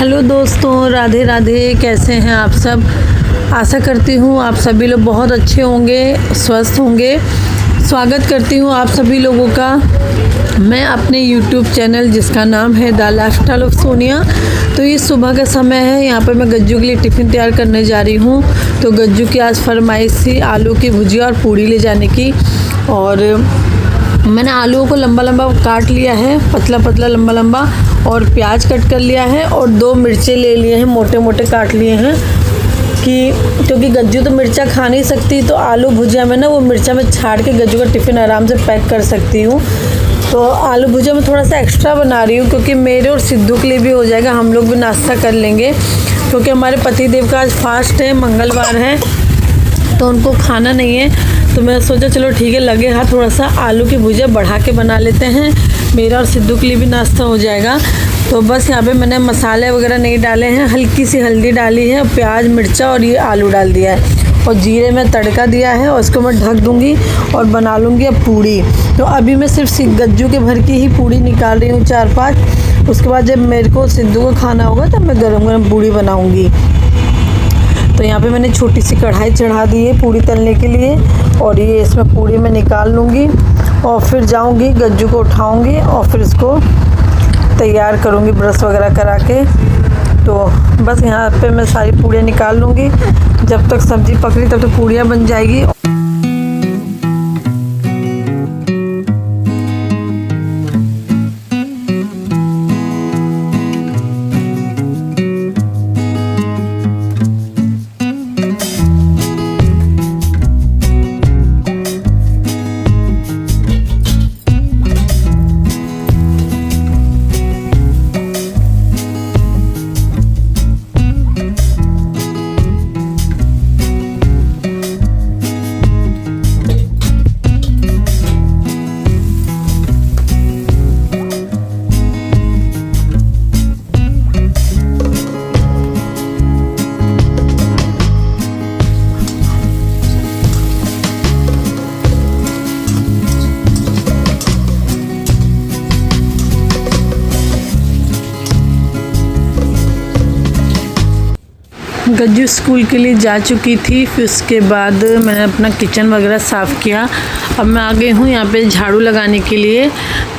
Hello दोस्तों, राधे राधे। कैसे हैं आप सब? आशा करती हूँ आप सभी लोग बहुत अच्छे होंगे, स्वस्थ होंगे। स्वागत करती हूँ आप सभी लोगों का मैं अपने YouTube चैनल जिसका नाम है द लाइफस्टाइल ऑफ सोनिया। तो ये सुबह का समय है, यहाँ पर मैं गज्जू के लिए टिफ़िन तैयार करने जा रही हूँ। तो गज्जू की आज फरमाइश थी आलू की भुजिया और पूड़ी ले जाने की। और मैंने आलूओं को लंबा लंबा काट लिया है, पतला पतला लंबा लंबा, और प्याज कट कर लिया है और 2 मिर्चे ले लिए हैं, मोटे मोटे काट लिए हैं कि क्योंकि गज्जू तो मिर्चा खा नहीं सकती, तो आलू भुजिया में ना वो मिर्चा में छाड़ के गज्जू का टिफ़िन आराम से पैक कर सकती हूँ। तो आलू भुजिया में थोड़ा सा एक्स्ट्रा बना रही हूँ क्योंकि मेरे और सिद्धू के लिए भी हो जाएगा, हम लोग भी नाश्ता कर लेंगे। क्योंकि हमारे पतिदेव का आज फास्ट है, मंगलवार है, तो उनको खाना नहीं है। तो मैं सोचा चलो ठीक है, लगे हाथ थोड़ा सा आलू की भुजिया बढ़ा के बना लेते हैं, मेरा और सिद्धू के लिए भी नाश्ता हो जाएगा। तो बस यहाँ पे मैंने मसाले वगैरह नहीं डाले हैं, हल्की सी हल्दी डाली है, प्याज मिर्चा और ये आलू डाल दिया है और जीरे में तड़का दिया है और इसको मैं ढक दूँगी और बना लूँगी अब पूड़ी। तो अभी मैं सिर्फ गज्जू के भर की ही पूड़ी निकाल रही हूँ 4-5। उसके बाद जब मेरे को सिद्धू को खाना होगा तब मैं गरम गरम पूड़ी बनाऊँगी। तो यहाँ पे मैंने छोटी सी कढ़ाई चढ़ा दी है पूड़ी तलने के लिए, और ये इसमें पूड़ी में निकाल लूँगी और फिर जाऊँगी गज्जू को उठाऊँगी और फिर इसको तैयार करूँगी ब्रश वगैरह करा के। तो बस यहाँ पे मैं सारी पूड़ियाँ निकाल लूँगी, जब तक सब्ज़ी पक रही तब तक पूड़ियाँ बन जाएगी। गज्जू स्कूल के लिए जा चुकी थी, फिर उसके बाद मैंने अपना किचन वगैरह साफ़ किया। अब मैं आ गई हूँ यहाँ पे झाड़ू लगाने के लिए।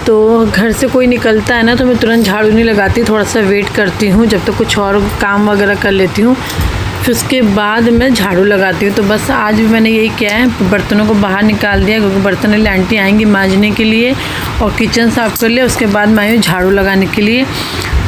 तो घर से कोई निकलता है ना तो मैं तुरंत झाड़ू नहीं लगाती, थोड़ा सा वेट करती हूँ जब तक कुछ और काम वगैरह कर लेती हूँ, फिर उसके बाद मैं झाड़ू लगाती हूँ। तो बस आज भी मैंने यही किया है, बर्तनों को बाहर निकाल दिया क्योंकि बर्तन वाली आंटी आएंगी मांजने के लिए, और किचन साफ़ कर लिया। उसके बाद मैं आई हूँ झाड़ू लगाने के लिए।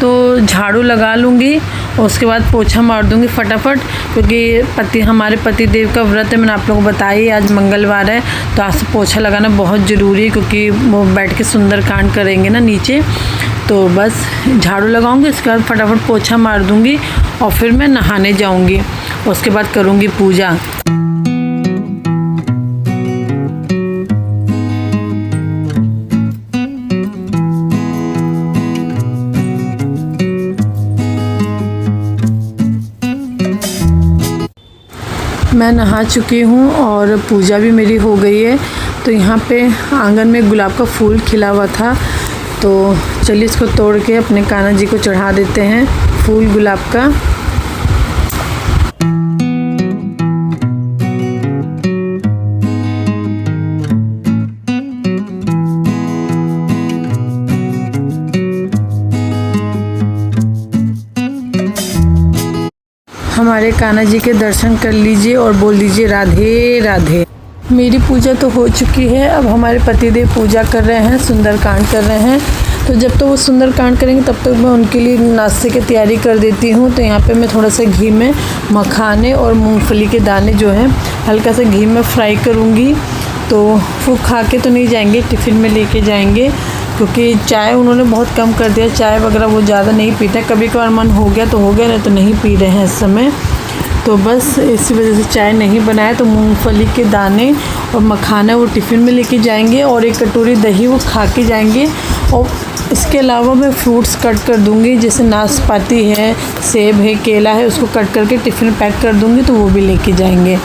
तो झाड़ू लगा लूँगी और उसके बाद पोछा मार दूँगी फटाफट, क्योंकि हमारे पति देव का व्रत है, मैंने आप लोगों को बताया आज मंगलवार है। तो आज से पोछा लगाना बहुत ज़रूरी है क्योंकि वो बैठ के सुंदरकांड करेंगे ना नीचे। तो बस झाड़ू लगाऊंगी, उसके बाद फटाफट पोछा मार दूँगी और फिर मैं नहाने जाऊँगी, उसके बाद करूँगी पूजा। मैं नहा चुकी हूँ और पूजा भी मेरी हो गई है। तो यहाँ पे आंगन में गुलाब का फूल खिला हुआ था, तो चलिए इसको तोड़ के अपने कान्हा जी को चढ़ा देते हैं फूल गुलाब का। हमारे कान्हा जी के दर्शन कर लीजिए और बोल दीजिए राधे राधे। मेरी पूजा तो हो चुकी है, अब हमारे पतिदेव पूजा कर रहे हैं, सुंदरकांड कर रहे हैं। तो जब तक वो सुंदरकांड करेंगे तब तक मैं उनके लिए नाश्ते की तैयारी कर देती हूँ। तो यहाँ पे मैं थोड़ा सा घी में मखाने और मूंगफली के दाने जो हैं हल्का सा घी में फ्राई करूँगी। तो वो खा के तो नहीं जाएंगे, टिफ़िन में लेके जाएंगे, क्योंकि चाय उन्होंने बहुत कम कर दिया, चाय वगैरह वो ज़्यादा नहीं पीते। कभी कभार मन हो गया तो हो गया, नहीं तो नहीं पी रहे हैं इस समय। तो बस इसी वजह से चाय नहीं बनाया। तो मूंगफली के दाने और मखाना वो टिफ़िन में लेके जाएंगे और 1 कटोरी दही वो खा के जाएंगे। और इसके अलावा मैं फ्रूट्स कट कर दूँगी, जैसे नाशपाती है, सेब है, केला है, उसको कट करके टिफ़िन पैक कर दूँगी तो वो भी लेके जाएंगे।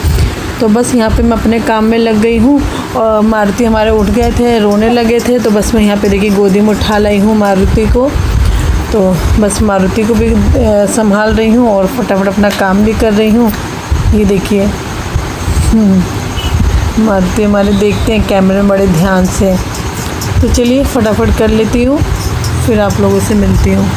तो बस यहाँ पे मैं अपने काम में लग गई हूँ। और मारुति हमारे उठ गए थे, रोने लगे थे, तो बस मैं यहाँ पे देखिए गोदी में उठा लाई हूँ मारुति को। तो बस मारुति को भी संभाल रही हूँ और फटाफट अपना काम भी कर रही हूँ। ये देखिए मारुति हमारे देखते हैं कैमरे में बड़े ध्यान से। तो चलिए फटाफट कर लेती हूँ, फिर आप लोगों से मिलती हूँ।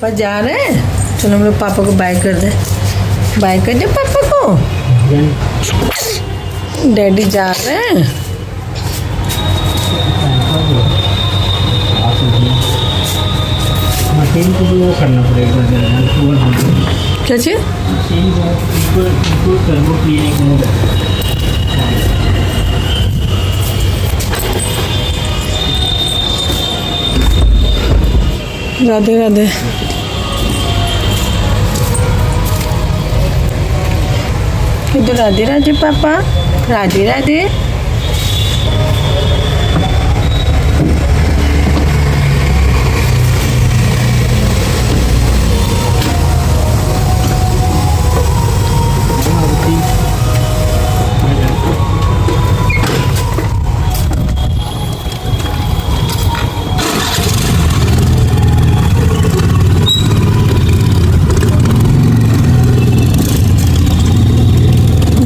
पापा जा रहे हैं, चलो हम लोग पापा को बाय कर दें। बाय कर दे पापा को। डैडी जा रहे हैं। करना पड़ेगा क्या चीज़? राधे राधे। इधर राधे राधे पापा, Radhe Radhe.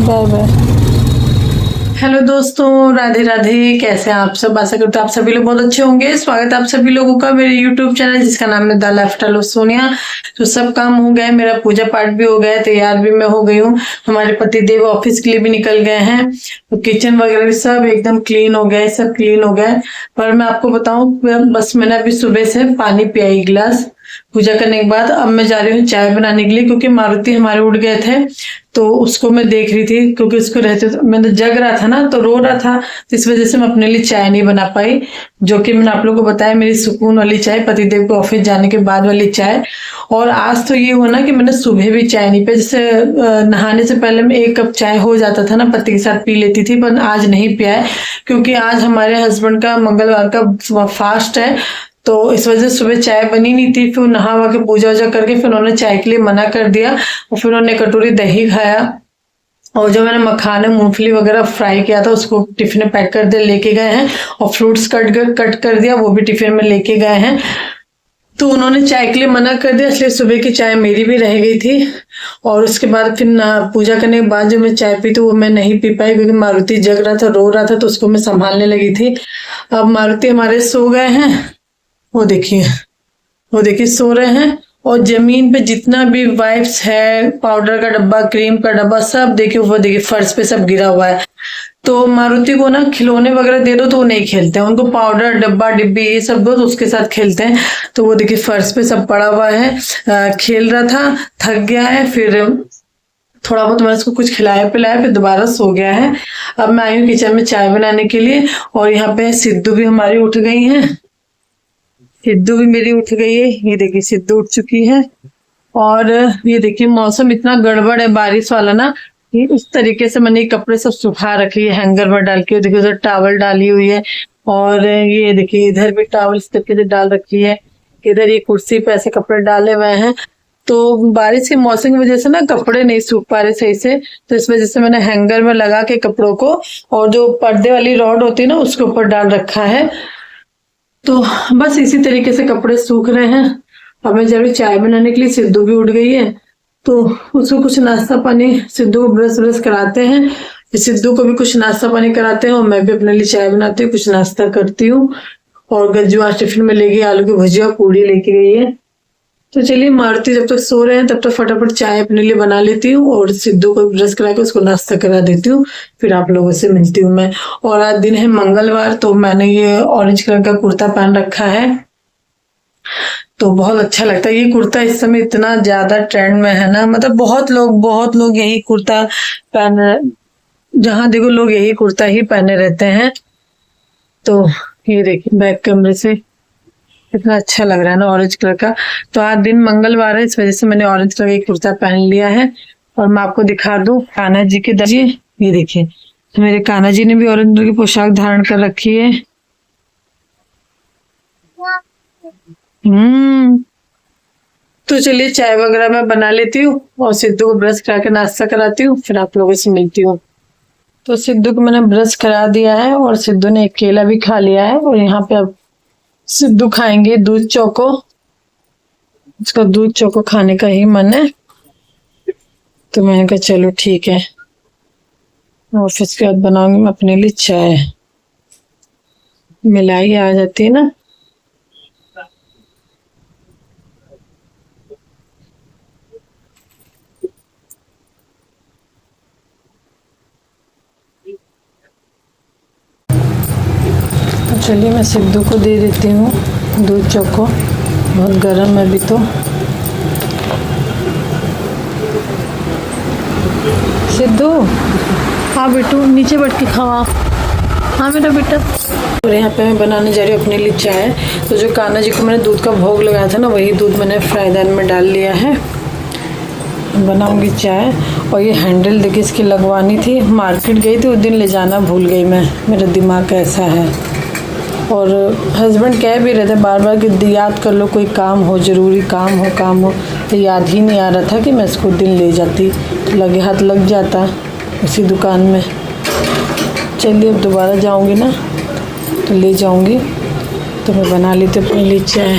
Bye bye. Hello दोस्तों, राधे राधे। कैसे हैं आप सब? आशा करते हैं आप सभी लोग बहुत अच्छे होंगे। स्वागत है आप सभी लोगों का मेरे यूट्यूब चैनल जिसका नाम है द लाइफस्टाइल ऑफ सोनिया। तो सब काम हो गए, मेरा पूजा पाठ भी हो गया, तैयार भी मैं हो गई हूँ। हमारे पति देव ऑफिस के लिए भी निकल गए हैं, तो किचन वगैरह भी सब एकदम क्लीन हो गया, सब क्लीन हो गया। पर मैं आपको बताऊं, बस मैंने अभी सुबह से पानी पिया 1 गिलास पूजा करने के बाद। अब मैं जा रही हूँ चाय बनाने के लिए, क्योंकि मारुति हमारे उठ गए थे तो उसको मैं देख रही थी, क्योंकि उसको रहते मैंने जग रहा था ना, तो रो रहा था, तो इस वजह से मैं अपने लिए चाय नहीं बना पाई, जो कि मैंने आप लोगों को बताया मेरी सुकून वाली चाय, पतिदेव को ऑफिस जाने के बाद वाली चाय। और आज तो ये हुआ ना कि मैंने सुबह भी चाय नहीं पिया। जैसे नहाने से पहले मैं 1 कप चाय हो जाता था ना, पति के साथ पी लेती थी, पर आज नहीं पिया है, क्योंकि आज हमारे हस्बैंड का मंगलवार का फास्ट है, तो इस वजह से सुबह चाय बनी नहीं थी। फिर नहा वहा के पूजा वूजा करके फिर उन्होंने चाय के लिए मना कर दिया, और फिर उन्होंने कटोरी दही खाया, और जो मैंने मखाने मूंगफली वगैरह फ्राई किया था उसको टिफिन में पैक कर दे लेके गए हैं, और फ्रूट्स कट कर दिया, वो भी टिफिन में लेके गए हैं। तो उन्होंने चाय के लिए मना कर दिया, इसलिए सुबह की चाय मेरी भी रह गई थी। और उसके बाद फिर पूजा करने के बाद जो मैं चाय पी थी वो मैं नहीं पी पाई, क्योंकि मारुति जग रहा था, रो रहा था, तो उसको मैं संभालने लगी थी। अब मारुति हमारे सो गए हैं, वो देखिए सो रहे हैं। और जमीन पे जितना भी वाइप्स है, पाउडर का डब्बा, क्रीम का डब्बा, सब देखिए फर्श पे सब गिरा हुआ है। तो मारुति को ना खिलौने वगैरह दे दो तो वो नहीं खेलते हैं, उनको पाउडर डब्बा डिब्बी ये सब दो तो उसके साथ खेलते हैं। तो वो देखिए फर्श पे सब पड़ा हुआ है, खेल रहा था, थक गया है, फिर थोड़ा बहुत मैंने उसको कुछ खिलाया पिलाया, फिर दोबारा सो गया है। अब मैं आई हूँ किचन में चाय बनाने के लिए, और यहाँ पे सिद्धू भी हमारी उठ गई है, सिद्धू भी मेरी उठ गई है। ये देखिए सिद्धू उठ चुकी है। और ये देखिए मौसम इतना गड़बड़ है बारिश वाला ना, ये उस तरीके से मैंने कपड़े सब सुखा रखी है हैंगर में डाल के। देखिए उधर टॉवल डाली हुई है, और ये देखिए इधर भी टॉवल इस तरीके से डाल रखी है। इधर ये कुर्सी पे ऐसे कपड़े डाले हुए हैं। तो बारिश के मौसम की वजह से ना कपड़े नहीं सूख पा रहे सही से, तो इस वजह से मैंने हैंगर में लगा के कपड़ों को, और जो पर्दे वाली रॉड होती है ना उसके ऊपर डाल रखा है। तो बस इसी तरीके से कपड़े सूख रहे हैं। अब मैं जब चाय बनाने के लिए, सिद्धू भी उठ गई है, तो उसको कुछ नाश्ता पानी, सिद्धू को ब्रश व्रश कराते हैं, सिद्धू को भी कुछ नाश्ता पानी कराते हैं, और मैं भी अपने लिए चाय बनाती हूँ, कुछ नाश्ता करती हूँ। और गज्जू आज टिफिन में ले गई आलू की भुजिया, पूड़ी लेके गई है। तो चलिए मारुति जब तक सो रहे हैं तब तक फटाफट चाय अपने लिए बना लेती हूँ, और सिद्धू को ब्रश करा के उसको नाश्ता करा देती हूँ, फिर आप लोगों से मिलती हूँ मैं। और आज दिन है मंगलवार, तो मैंने ये ऑरेंज कलर का कुर्ता पहन रखा है, तो बहुत अच्छा लगता है। ये कुर्ता इस समय इतना ज्यादा ट्रेंड में है ना, मतलब बहुत लोग यही कुर्ता पहन, जहाँ देखो लोग यही कुर्ता ही पहने रहते हैं। तो ये देखिए बैक कैमरे से कितना अच्छा लग रहा है ना ऑरेंज कलर का। तो आज दिन मंगलवार है, इस वजह से मैंने ऑरेंज कलर का कुर्ता पहन लिया है। और मैं आपको दिखा दूं कान्हा जी के दर्जी, ये देखिए तो मेरे कान्हा जी ने भी ऑरेंज कलर की पोशाक धारण कर रखी है। तो चलिए चाय वगैरह मैं बना लेती हूँ और सिद्धू को ब्रश करा के नाश्ता कराती हूँ, फिर आप लोगों से मिलती हूँ। तो सिद्धू को मैंने ब्रश करा दिया है और सिद्धू ने एक केला भी खा लिया है। और यहाँ पे अब सिद्धू खाएंगे दूध चोको, उसका दूध चोको खाने का ही मन है। तो मैंने कहा चलो ठीक है, और फिर उसके बाद बनाऊंगी मैं अपने लिए चाय। मिलाई आ जाती है ना। तो चलिए मैं सिद्धू को दे देती हूँ दूध चोको, बहुत गर्म है अभी तो। सिद्धू हाँ बेटू नीचे बैठ के खाओ आप। हाँ मेरा बेटा। और यहाँ पे मैं बनाने जा रही हूँ अपने लिए चाय। तो जो कान्हा जी को मैंने दूध का भोग लगाया था ना, वही दूध मैंने फ्राईदान में डाल लिया है। बनाऊंगी चाय। और ये हैंडल देखिए इसकी लगवानी थी, मार्केट गई थी उस दिन, ले जाना भूल गई मैं, मेरा दिमाग कैसा है। और हस्बैंड कह भी रहे थे बार बार कि याद कर लो कोई काम हो, ज़रूरी काम हो, तो याद ही नहीं आ रहा था कि मैं इसको दिन ले जाती, तो लगे हाथ लग जाता उसी दुकान में। चलिए अब दोबारा जाऊंगी ना तो ले जाऊंगी। तो मैं बना लेती अपने लिए चाय।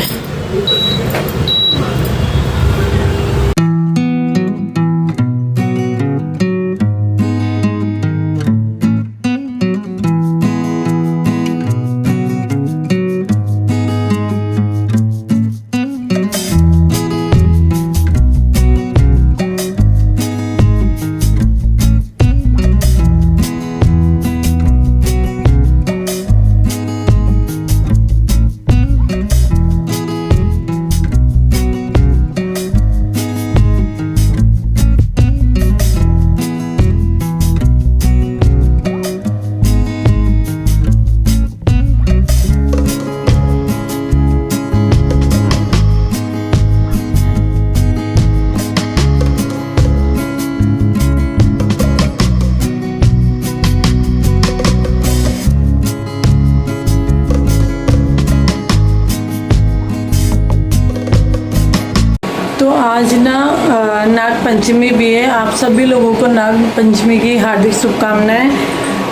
तो आज नाग पंचमी भी है। आप सभी लोगों को नाग पंचमी की हार्दिक शुभकामनाएं।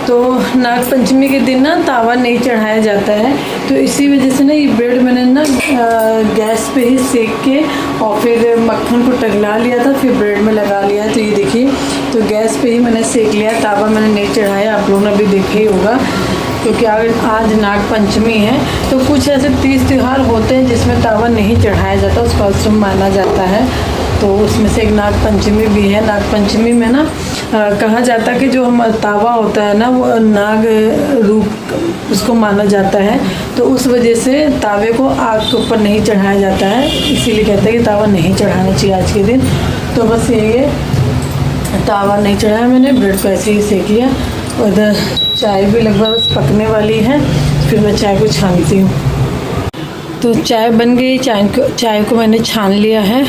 तो नाग पंचमी के दिन ना तावा नहीं चढ़ाया जाता है, तो इसी वजह से ना ये ब्रेड मैंने ना गैस पे ही सेक के और फिर मक्खन को टगला लिया था, फिर ब्रेड में लगा लिया। तो ये देखिए तो गैस पे ही मैंने सेक लिया, तावा मैंने नहीं चढ़ाया। आप लोगों ने भी देखा ही होगा, क्योंकि आज नाग पंचमी है। तो कुछ ऐसे तीज त्यौहार होते हैं जिसमें तावा नहीं चढ़ाया जाता, उसका अशुभ माना जाता है। तो उसमें से एक नाग पंचमी भी है। नाग पंचमी में ना कहा जाता है कि जो हम तावा होता है ना, वो नाग रूप उसको माना जाता है। तो उस वजह से तावे को आग के ऊपर नहीं चढ़ाया जाता है, इसीलिए कहते हैं कि तावा नहीं चढ़ाना चाहिए आज के दिन। तो बस ये तावा नहीं चढ़ाया मैंने, ब्रेड को ऐसे ही सेक लिया। उधर चाय भी लगभग बस पकने वाली है, फिर मैं चाय को छानती हूँ। तो चाय बन गई, चाय को मैंने छान लिया है।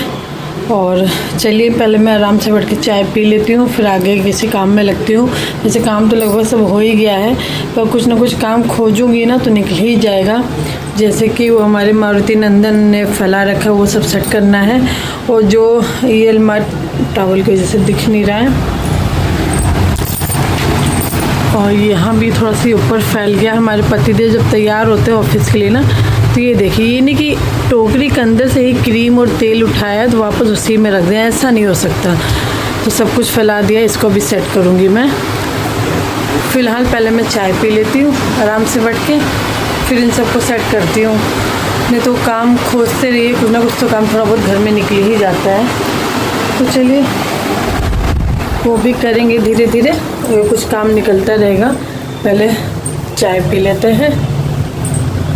और चलिए पहले मैं आराम से बैठ के चाय पी लेती हूँ, फिर आगे किसी काम में लगती हूँ। जैसे काम तो लगभग सब हो ही गया है, पर कुछ ना कुछ काम खोजूँगी ना तो निकल ही जाएगा। जैसे कि वो हमारे मारुति नंदन ने फैला रखा है, वो सब सेट करना है। और जो ये अलमारी टॉवल की वजह से दिख नहीं रहा है, और यहाँ भी थोड़ा सी ऊपर फैल गया। हमारे पतिदेव जब तैयार होते हैं ऑफिस के लिए ना, तो ये देखिए, ये नहीं कि टोकरी के अंदर से ही क्रीम और तेल उठाया तो वापस उसी में रख दिया, ऐसा नहीं हो सकता। तो सब कुछ फैला दिया, इसको भी सेट करूँगी मैं। फ़िलहाल पहले मैं चाय पी लेती हूँ आराम से बैठ के, फिर इन सबको सेट करती हूँ। नहीं तो काम खोजते रहिए, कुछ ना कुछ तो काम थोड़ा बहुत घर में निकल ही जाता है। तो चलिए वो भी करेंगे धीरे धीरे, और कुछ काम निकलता रहेगा। पहले चाय पी लेते हैं।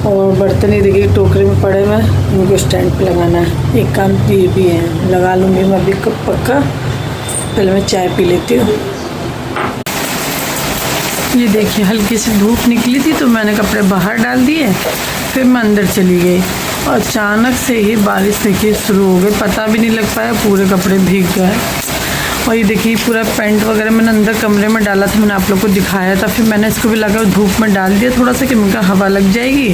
और बर्तन ही देखिए टोकरी में पड़े हुए, उनको स्टैंड पे लगाना है। एक काम ये भी है, लगा लूँगी मैं अभी पक्का। पहले मैं चाय पी लेती हूँ। ये देखिए हल्की सी धूप निकली थी तो मैंने कपड़े बाहर डाल दिए, फिर मैं अंदर चली गई और अचानक से ही बारिश देखिए शुरू हो गई, पता भी नहीं लग पाया, पूरे कपड़े भीग गए। और ये देखिए पूरा पैंट वगैरह मैंने अंदर कमरे में डाला था, मैंने आप लोग को दिखाया था, फिर मैंने इसको भी लगा धूप में डाल दिया थोड़ा सा कि उनका हवा लग जाएगी,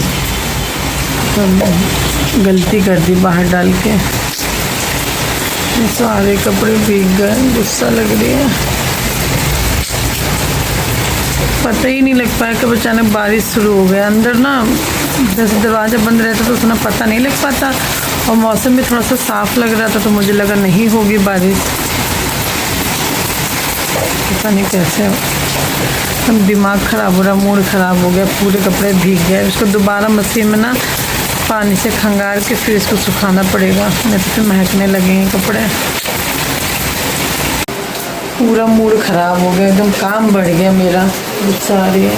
तो गलती कर दी बाहर डाल के, सारे कपड़े भीग गए, गुस्सा लग रही है। पता ही नहीं लग पाया कब अचानक बारिश शुरू हो गया। अंदर ना जैसे दरवाज़ा बंद रहता तो उसमें पता नहीं लग पाता, और मौसम भी थोड़ा सा साफ लग रहा था तो मुझे लगा नहीं होगी बारिश, पता नहीं कैसे हम दिमाग ख़राब हो रहा, मूड ख़राब हो गया, पूरे कपड़े भीग गए। उसको दोबारा मशीन में ना पानी से खंगार के फिर इसको सुखाना पड़ेगा, नहीं तो फिर महकने लगेंगे कपड़े। पूरा मूड ख़राब हो गया, एकदम काम बढ़ गया मेरा, गुस्सा आ रही है।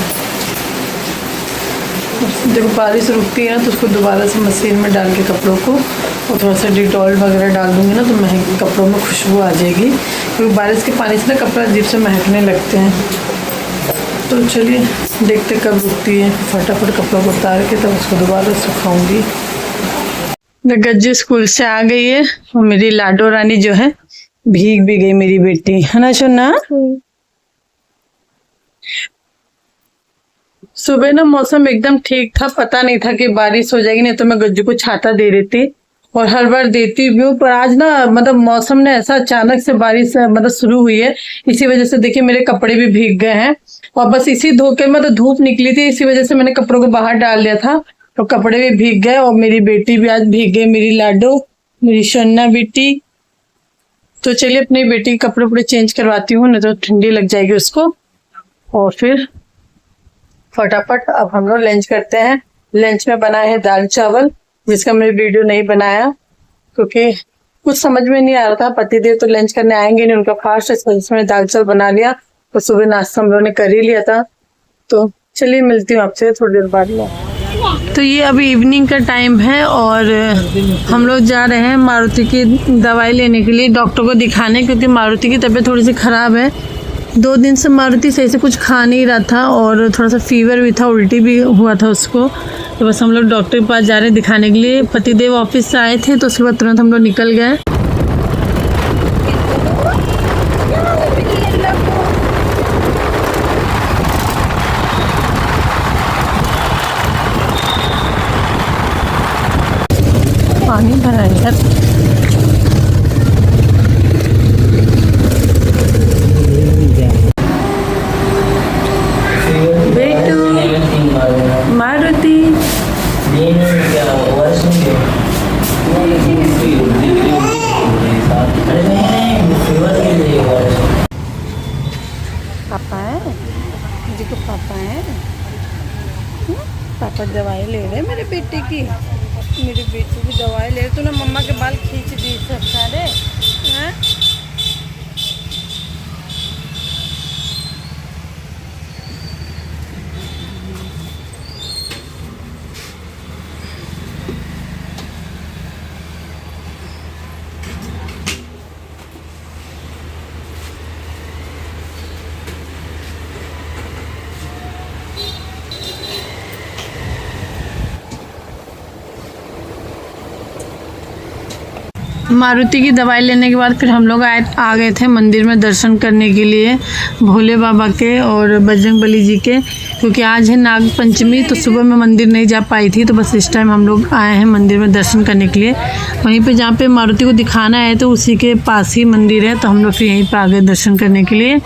जब बारिश रुकती है ना तो उसको दोबारा से मशीन में डाल के कपड़ों को और थोड़ा सा डिटॉल वगैरह डाल दूँगी ना तो महक कपड़ों में खुशबू आ जाएगी, क्योंकि बारिश के पानी से ना कपड़ा अजीब से महकने लगते हैं। तो चलिए देखते कब रुकती है, फटाफट कपड़ों को उतार के तब उसको दोबारा सुखाऊंगी। गज्जू स्कूल से आ गई है और मेरी लाडो रानी जो है भीग भी गई, मेरी बेटी है ना सोना। सुबह ना मौसम एकदम ठीक था, पता नहीं था कि बारिश हो जाएगी, नहीं तो मैं गज्जू को छाता दे रही थी और हर बार देती भी हूँ, पर आज ना मतलब मौसम ने ऐसा अचानक से बारिश मतलब शुरू हुई है, इसी वजह से देखिए मेरे कपड़े भी भीग गए हैं। और बस इसी धोखे में तो धूप निकली थी, इसी वजह से मैंने कपड़ों को बाहर डाल दिया था तो कपड़े भी भीग गए और मेरी बेटी भी आज भीग गई, मेरी लाडो, मेरी शन्ना बेटी। तो चलिए अपनी बेटी के कपड़े पूरे चेंज करवाती हूँ, नहीं तो ठंडी लग जाएगी उसको। और फिर फटाफट अब हम लोग लंच करते हैं। लंच में बनाए हैं दाल चावल, जिसका मैंने वीडियो नहीं बनाया क्योंकि कुछ समझ में नहीं आ रहा था, पतिदेव तो लंच करने आएंगे नहीं, उनका फास्ट है, इस मैंने दाल चावल बना लिया। तो सुबह नाश्ता हम लोगों ने कर ही लिया था। तो चलिए मिलती हूँ आपसे थोड़ी देर बाद में। तो ये अभी इवनिंग का टाइम है और हम लोग जा रहे हैं मारुति की दवाई लेने के लिए, डॉक्टर को दिखाने, क्योंकि मारुति की तबीयत थोड़ी सी ख़राब है। 2 दिन से मारुति सही से कुछ खा नहीं रहा था और थोड़ा सा फीवर भी था, उल्टी भी हुआ था उसको। तो बस हम लोग डॉक्टर के पास जा रहे हैं दिखाने के लिए। पतिदेव ऑफिस से आए थे तो उसके बाद तुरंत हम लोग निकल गए। पानी भरा है यार। बेटू मारुति पापा है, मुझे को पापा है। पापा दवाई ले रहे मेरे बेटे की, मेरे बेटे की दवाई ले रहे। तूने मम्मा के बाल खींच दिए सब सारे हैं। मारुति की दवाई लेने के बाद फिर हम लोग आ गए थे मंदिर में दर्शन करने के लिए, भोले बाबा के और बजरंगबली जी के, क्योंकि आज है नाग पंचमी। तो सुबह में मंदिर नहीं जा पाई थी, तो बस इस टाइम हम लोग आए हैं मंदिर में दर्शन करने के लिए। वहीं पे जहाँ पे मारुति को दिखाना है तो उसी के पास ही मंदिर है, तो हम लोग फिर यहीं पर आ गए दर्शन करने के लिए।